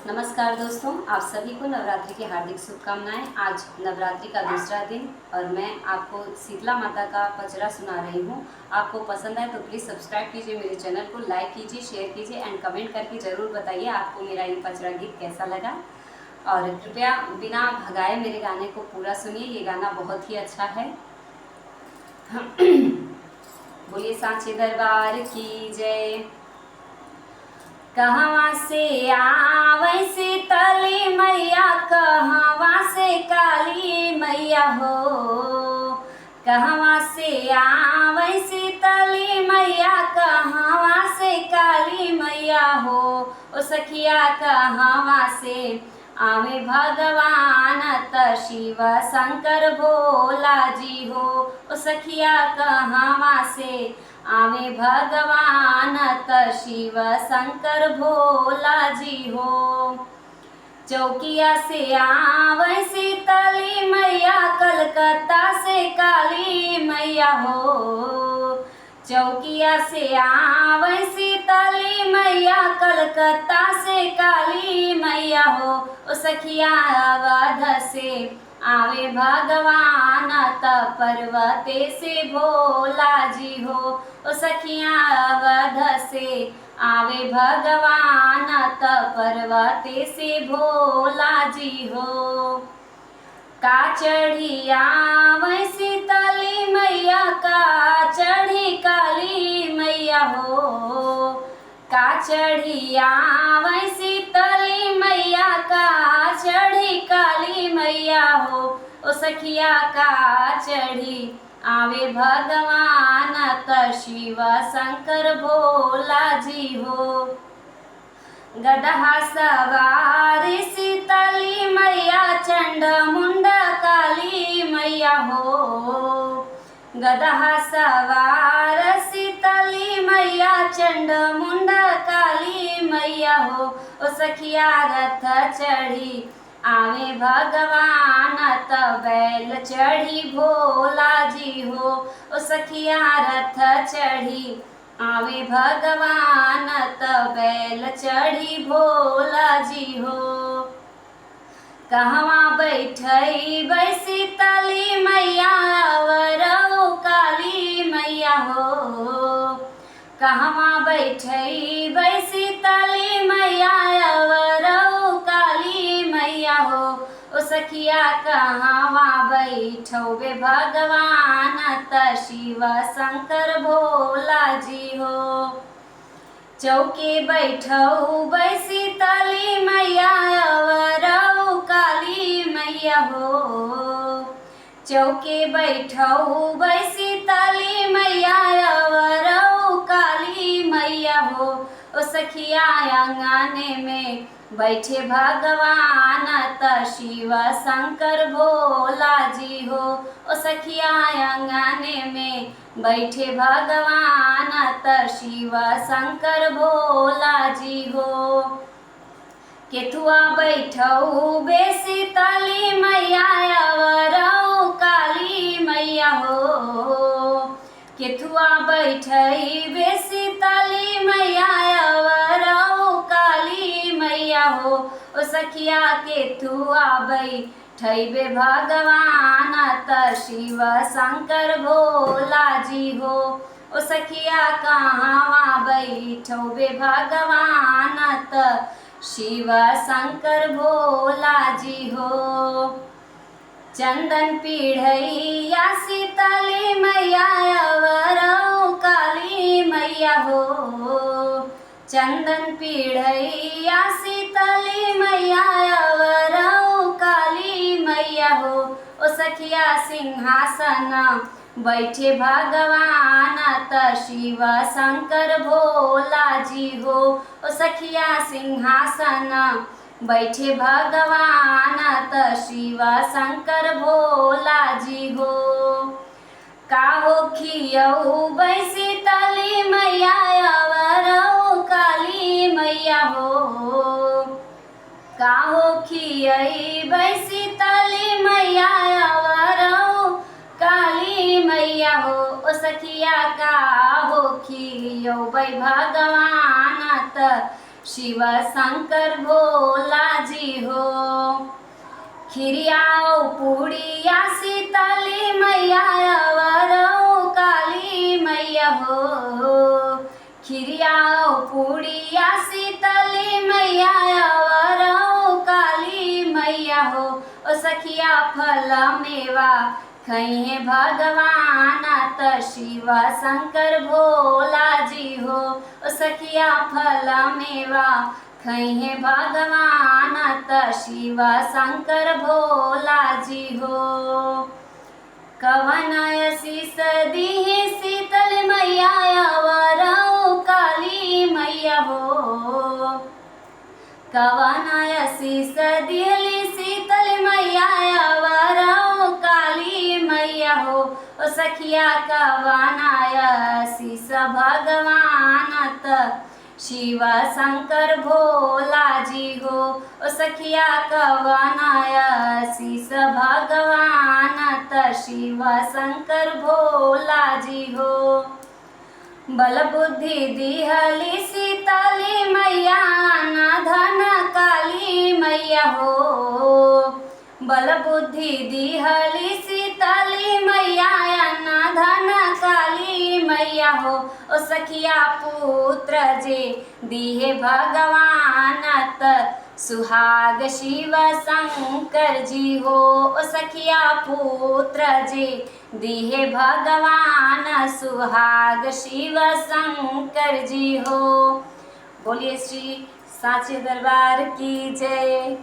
नमस्कार दोस्तों, आप सभी को नवरात्रि की हार्दिक शुभकामनाएं। आज नवरात्रि का दूसरा दिन और मैं आपको शीतला माता का पचरा सुना रही हूं। आपको पसंद आए तो प्लीज़ सब्सक्राइब कीजिए, मेरे चैनल को लाइक कीजिए, शेयर कीजिए एंड कमेंट करके ज़रूर बताइए आपको मेरा ये पचरा गीत कैसा लगा। और कृपया बिना भगाए मेरे गाने को पूरा सुनिए, ये गाना बहुत ही अच्छा है। बोलिए सांचे दरबार की जय। कहवा से आवै शीतली मैया, कहवा से काली मैया हो। कहवा से आवै शीतली मैया, कहवा से काली मैया हो। ओ सखिया कहवा से आवे भगवान त शिव शंकर भोला जी हो। ओ सखिया कहवा से आवे भगवान त शिव शंकर भोला जी हो। चौकिया से आवे शीतली मैया, कलकत्ता से काली मैया हो। चौकिया से आवे शीतली मैया, कलकत्ता से काली मैया हो। ओ सखिया अवध से आवे भगवान त पर्वते से भोला जी हो। ओ सखिया अवध से आवे भगवान त पर्वते से भोला जी हो। का चढ़ी आवे शीतली मैया, का चढ़ी काली मैया हो। का चढ़ी आवे शीतली मैया, का चढ़ी काली मैया हो। ओ सखिया का चढ़ी आवे भगवान त शिव शंकर भोला जी हो। गदहा सवार शीतली मैया, चंड मुंड काली मैया हो। गदहा सवार शीतली मैया, चंड मुंड काली मैया हो। ओ सखिया रथ चढ़ी आवे भगवान त बैल चढ़ी भोला जी हो। ओ सखिया रथ चढ़ी आवे भगवान त बैल चढ़ी भोला जी हो। कहवा बैठै शीतली मैया, अवरौ काली मैया हो। कहवा बैठै शीतली मैया, अवरौ काली मैया हो। ओ सखिया कहवा बैठौबे भगवान त शिव शंकर भोला जी हो। चौके बैठौ शीतली मैया, अवरौ काली मैया हो। चौके बैठौ शीतली मैया, अवरौ काली मैया हो। ओ सखिया आंगने में बैठे भगवान त शिव शंकर भोला जी हो। ओ सखिया आंगने में बैठे भगवान त शिव शंकर भोला जी हो। केथुआ बैठौ शीतली मैया, अवरौ काली मैया हो। केथुआ बैठै शीतली मैया, अवरौ काली मैया हो। ओ सखिया केथुआ बैठैबे भगवान त शिव शंकर भोला जी हो। ओ सखिया कहवा बैठौबे भगवान त शिव शंकर भोला जी हो। चंदन पीढ़ैया शीतली मैया, अवरौ काली मैया हो। चंदन पीढ़ैया शीतली मैया, अवरौ काली मैया हो। ओ सखिया सिंहासन बैठे भगवान त शिव शंकर भोला जी हो। ओ सखिया सिंहासन बैठे भगवान त शिव शंकर भोला जी हो। काहो खियौ शीतली मैया, अवरौ काली मैया हो। काहो खियै शीतली मैया, अवरौ काली मैया हो। ओ सखिया काहो खियौ भगवान त शिव शंकर भोला जी हो। खिरिया पुड़िया शीतली मैया अवरऊ काली मैया हो। खिरिया पुड़िया शीतली मैया अवरऊ काली मैया हो। ओ सखिया फल मेवा खइहे भगवान त शिव शंकर भोला जी हो। ओ सखिया फल मेवा खइहे भगवान त शिव शंकर भोला जी हो। कवन शीस दीहि शीतल मैया अवरऊ काली मैया हो। कवन शीस दिहली शीतल मैया अवरऊ काली मैया हो। ओ सखिया कवन शीस भगवान त शिव शंकर भोला जी हो। ओ सखिया कवन शीस भगवान त शिव शंकर भोला जी हो। बल बुद्धि दिहली शीतली मैया न धन काली मैया हो। बल बुद्धि दिहली शीतली मैया न धन काली मैया हो। ओ सखिया पुत्र जे दिहे भगवान त सुहाग शिव शंकर जी हो। ओ सखिया पुत्र जे दिहे भगवान सुहाग शिव शंकर जी हो। बोलिए श्री साचे दरबार की जय।